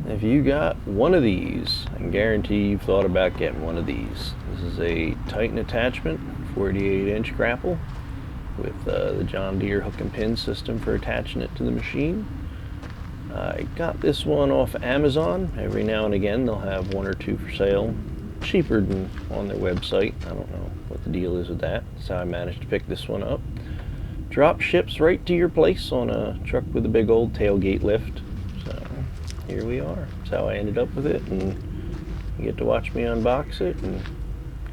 If you got one of these, I can guarantee you've thought about getting one of these. This is a Titan attachment, 48-inch grapple with the John Deere hook and pin system for attaching it to the machine. I got this one off Amazon. Every now and again they'll have one or two for sale, cheaper than on their website. I don't know what the deal is with that. That's how I managed to pick this one up. Drop ships right to your place on a truck with a big old tailgate lift. So here we are. That's how I ended up with it, and you get to watch me unbox it and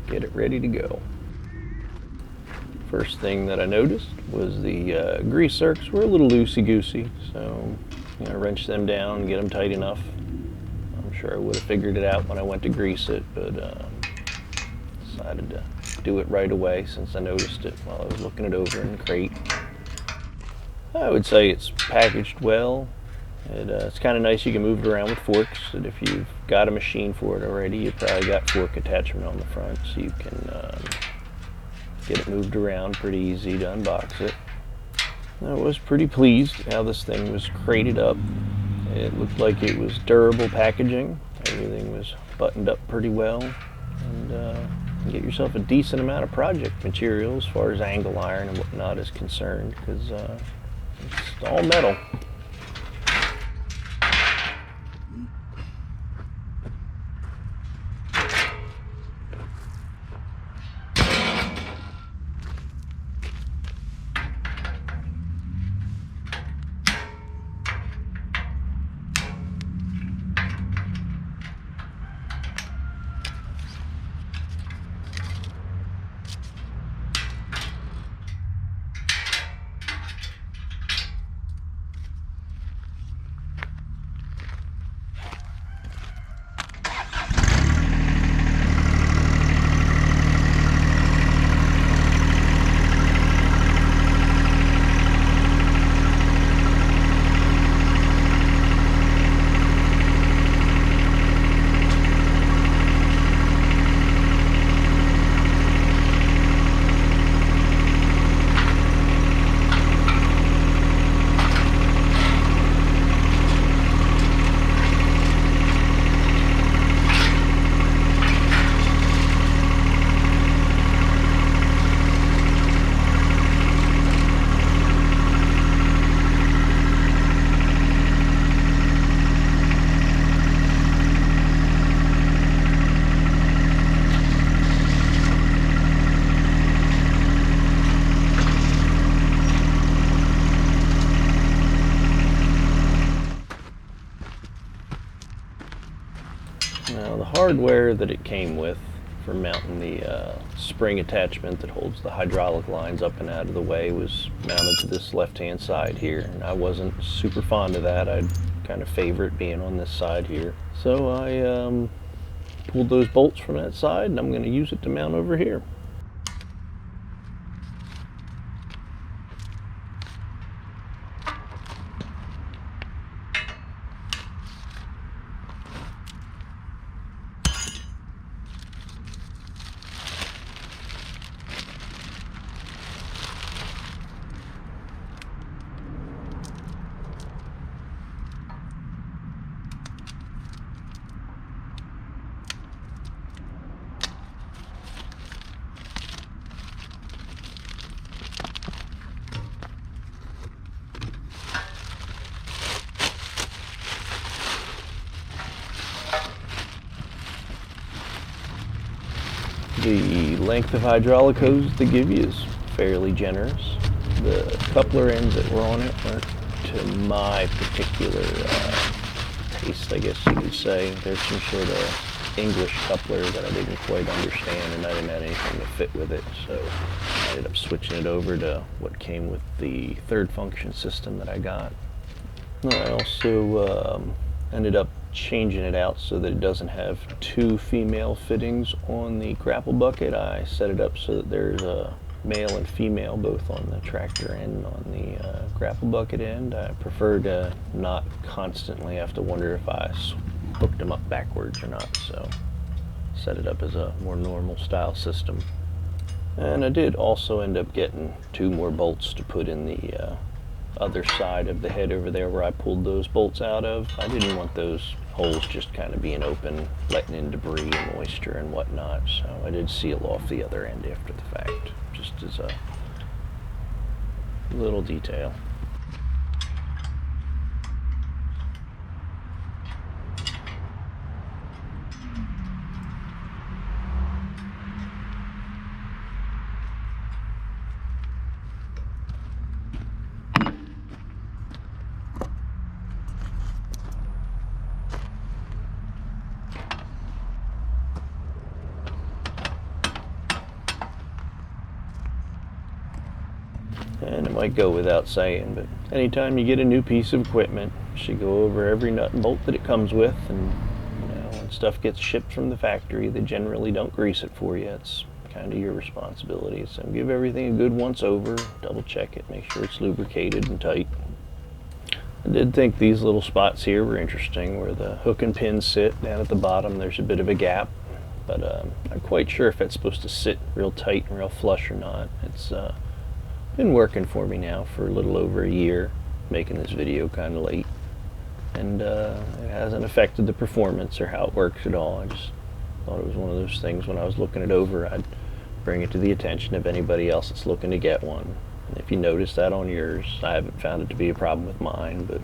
get it ready to go. First thing that I noticed was the grease zerks were a little loosey-goosey, so wrench them down and get them tight enough. I'm sure I would have figured it out when I went to grease it, but decided to do it right away since I noticed it while I was looking it over in the crate. I would say it's packaged well. It's kind of nice you can move it around with forks, and if you've got a machine for it already, you probably got fork attachment on the front, so you can get it moved around pretty easy to unbox it. I was pretty pleased how this thing was crated up. It looked like it was durable packaging. Everything was buttoned up pretty well, and you get yourself a decent amount of project material as far as angle iron and whatnot is concerned, because it's all metal. Now the hardware that it came with for mounting the spring attachment that holds the hydraulic lines up and out of the way was mounted to this left-hand side here, and I wasn't super fond of that. I'd kind of favor it being on this side here. So I pulled those bolts from that side, and I'm going to use it to mount over here. The length of hydraulic hose they give you is fairly generous. The coupler ends that were on it weren't to my particular taste, I guess you could say. There's some sort of English coupler that I didn't quite understand, and I didn't have anything to fit with it, so I ended up switching it over to what came with the third function system that I got. I also ended up changing it out so that it doesn't have two female fittings on the grapple bucket. I set it up so that there's a male and female both on the tractor and on the grapple bucket end. I prefer to not constantly have to wonder if I hooked them up backwards or not, so set it up as a more normal style system. And I did also end up getting two more bolts to put in the other side of the head over there where I pulled those bolts out of. I didn't want those holes just kind of being open, letting in debris and moisture and whatnot. So I did seal off the other end after the fact, just as a little detail. And it might go without saying, but anytime you get a new piece of equipment, you should go over every nut and bolt that it comes with. And when stuff gets shipped from the factory, they generally don't grease it for you. It's kind of your responsibility. So give everything a good once over, double check it, make sure it's lubricated and tight. I did think these little spots here were interesting, where the hook and pins sit down at the bottom. There's a bit of a gap, but I'm not quite sure if it's supposed to sit real tight and real flush or not. It's been working for me now for a little over a year, making this video kind of late, and it hasn't affected the performance or how it works at all. I just thought it was one of those things, when I was looking it over, I'd bring it to the attention of anybody else that's looking to get one. And if you notice that on yours, I haven't found it to be a problem with mine, but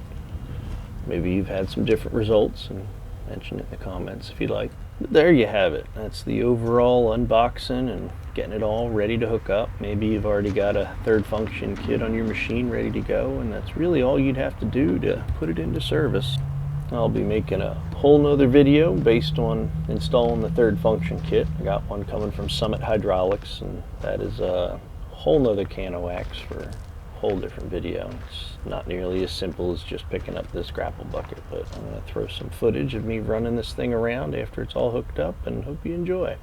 maybe you've had some different results, and mention it in the comments if you like. But there you have it. That's the overall unboxing and getting it all ready to hook up. Maybe you've already got a third function kit on your machine ready to go, and that's really all you'd have to do to put it into service. I'll be making a whole nother video based on installing the third function kit. I got one coming from Summit Hydraulics, and that is a whole nother can of wax for a whole different video. It's not nearly as simple as just picking up this grapple bucket, but I'm going to throw some footage of me running this thing around after it's all hooked up, and hope you enjoy.